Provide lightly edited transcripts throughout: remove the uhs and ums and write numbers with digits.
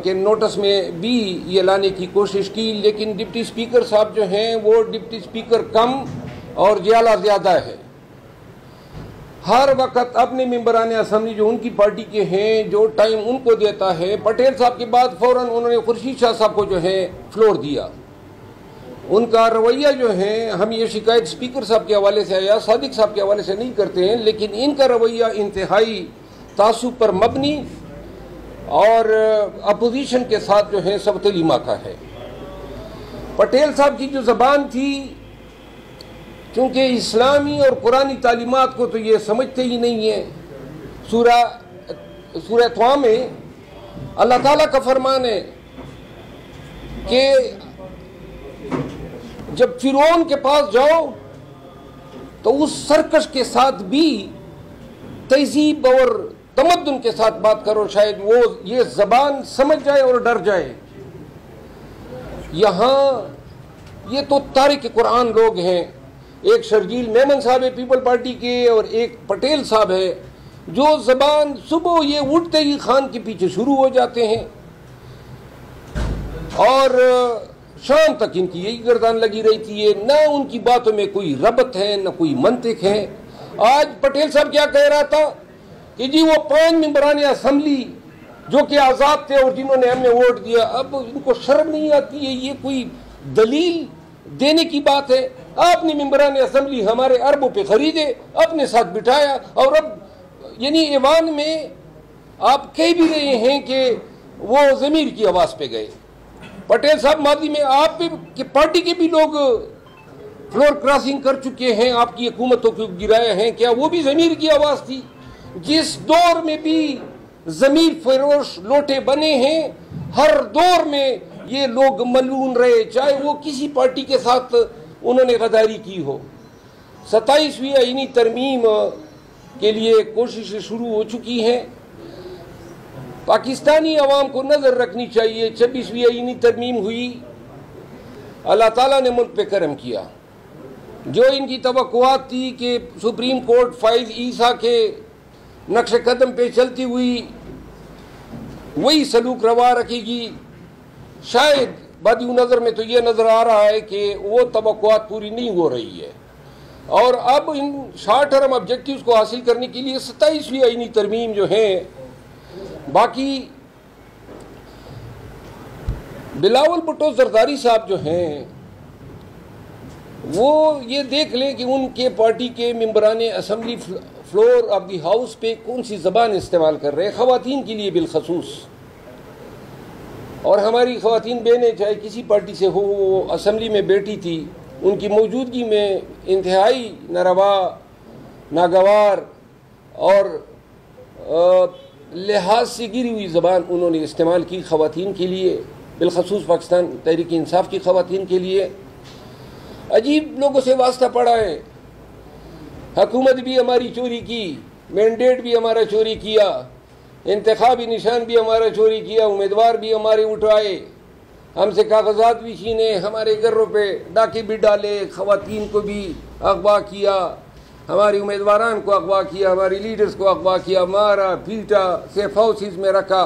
کے نوٹس میں بھی یہ لانے کی کوشش کی، لیکن ڈپٹی اسپیکر صاحب جو ہیں وہ ڈپٹی اسپیکر کم اور جیالہ زیادہ ہے۔ ہر وقت اپنے ممبران اسمبلی جو ان کی پارٹی کے ہیں جو ٹائم ان کو دیتا ہے، پٹیل صاحب کے بعد فوراً انہوں نے خورشید شاہ صاحب کو جو ہے فلور دیا۔ ان کا رویہ جو ہے، ہم یہ شکایت اسپیکر صاحب کے حوالے سے یا صادق صاحب کے حوالے سے نہیں کرتے ہیں، لیکن ان کا رویہ انتہائی تعصب پر مبنی اور اپوزیشن کے ساتھ جو ہے سبتلی ماں کا ہے۔ پٹیل صاحب کی جو زبان تھی، کیونکہ اسلامی اور قرآنی تعلیمات کو تو یہ سمجھتے ہی نہیں ہیں۔ سورہ طٰہٰ میں اللہ تعالیٰ کا فرمان ہے کہ جب فرعون کے پاس جاؤ تو اس سرکش کے ساتھ بھی تہذیب اور تمدن کے ساتھ بات کرو، شاید وہ یہ زبان سمجھ جائے اور ڈر جائے۔ یہاں یہ تو تارک قرآن لوگ ہیں، ایک شرجیل میمن صاحب ہے پیپل پارٹی کے اور ایک پٹیل صاحب ہے، جو زبان صبح یہ اٹھتے ہی خان کے پیچھے شروع ہو جاتے ہیں اور شام تک ان کی یہی گردان لگی رہتی ہے، نہ ان کی باتوں میں کوئی ربط ہے نہ کوئی منطق ہے۔ آج پٹیل صاحب کیا کہہ رہا تھا کہ جی وہ 5 ممبران اسمبلی جو کہ آزاد تھے اور جنہوں نے ہمیں ووٹ دیا، اب ان کو شرم نہیں آتی ہے؟ یہ کوئی دلیل دینے کی بات ہے؟ آپ نے ممبران اسمبلی ہمارے اربوں پہ خریدے، اپنے ساتھ بٹھایا، اور اب یعنی ایوان میں آپ کہہ بھی رہے ہیں کہ وہ ضمیر کی آواز پہ گئے۔ پٹیل صاحب ماضی میں آپ کی پارٹی کے بھی لوگ فلور کراسنگ کر چکے ہیں، آپ کی حکومتوں کو گرائے ہیں، کیا وہ بھی ضمیر کی آواز تھی؟ جس دور میں بھی ضمیر فروش لوٹے بنے ہیں، ہر دور میں یہ لوگ ملعون رہے، چاہے وہ کسی پارٹی کے ساتھ انہوں نے غداری کی ہو۔ 27ویں آئینی ترمیم کے لیے کوششیں شروع ہو چکی ہیں۔ پاکستانی عوام کو نظر رکھنی چاہیے، 26ویں آئینی ترمیم ہوئی، اللہ تعالیٰ نے ملک پہ کرم کیا۔ جو ان کی توقعات تھی کہ سپریم کورٹ فائز عیسیٰ کے نقش قدم پہ چلتی ہوئی وہی سلوک روا رکھے گی، شاید بدی نظر میں تو یہ نظر آ رہا ہے کہ وہ توقعات پوری نہیں ہو رہی ہے، اور اب ان شارٹ ٹرم آبجیکٹیوز کو حاصل کرنے کے لیے 27ویں آئینی ترمیم جو ہے۔ باقی بلاول بھٹو زرداری صاحب جو ہیں وہ یہ دیکھ لیں کہ ان کے پارٹی کے ممبران assembly floor of the house پہ کون سی زبان استعمال کر رہے ہیں، خواتین کے لیے بالخصوص۔ اور ہماری خواتین بہنیں چاہے کسی پارٹی سے ہو، وہ اسمبلی میں بیٹھی تھی، ان کی موجودگی میں انتہائی ناروا، ناگوار اور لحاظ سے گری ہوئی زبان انہوں نے استعمال کی خواتین کے لیے، بالخصوص پاکستان تحریک انصاف کی خواتین کے لیے۔ عجیب لوگوں سے واسطہ پڑا ہے، حکومت بھی ہماری چوری کی، مینڈیٹ بھی ہمارا چوری کیا، انتخابی نشان بھی ہمارا چوری کیا، امیدوار بھی ہمارے اٹھائے، ہم سے کاغذات بھی چھینے، ہمارے گھروں پہ ڈاکے بھی ڈالے، خواتین کو بھی اغوا کیا، ہماری امیدواران کو اغوا کیا، ہماری لیڈرز کو اغوا کیا، مارا پیٹا، سیف ہاؤسز میں رکھا،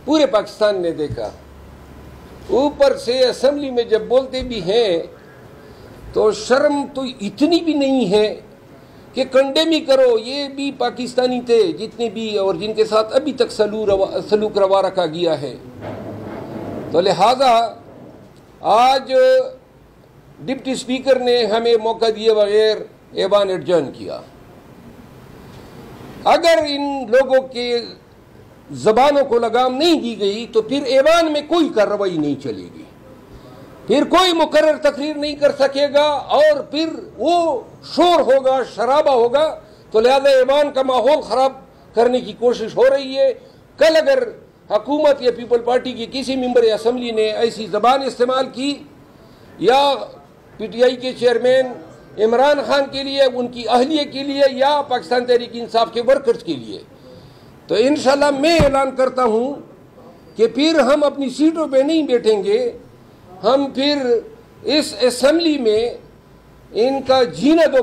پورے پاکستان نے دیکھا۔ اوپر سے اسمبلی میں جب بولتے بھی ہیں تو شرم تو اتنی بھی نہیں ہے کہ کنڈیم ہی کرو، یہ بھی پاکستانی تھے جتنے بھی اور جن کے ساتھ ابھی تک سلوک روا رکھا گیا ہے۔ تو لہذا آج ڈپٹی اسپیکر نے ہمیں موقع دیے بغیر ایوان ایڈجرن کیا۔ اگر ان لوگوں کے زبانوں کو لگام نہیں دی گئی تو پھر ایوان میں کوئی کارروائی نہیں چلے گی، پھر کوئی مقرر تقریر نہیں کر سکے گا، اور پھر وہ شور ہوگا، شرابہ ہوگا۔ تو لہذا ایوان کا ماحول خراب کرنے کی کوشش ہو رہی ہے۔ کل اگر حکومت یا پیپل پارٹی کی کسی ممبر اسمبلی نے ایسی زبان استعمال کی، یا پی ٹی آئی کے چیئرمین عمران خان کے لیے، ان کی اہلیہ کے لیے، یا پاکستان تحریک انصاف کے ورکرز کے لیے، تو انشاءاللہ میں اعلان کرتا ہوں کہ پھر ہم اپنی سیٹوں پہ نہیں بیٹھیں گے، ہم پھر اس اسمبلی میں ان کا جینا دو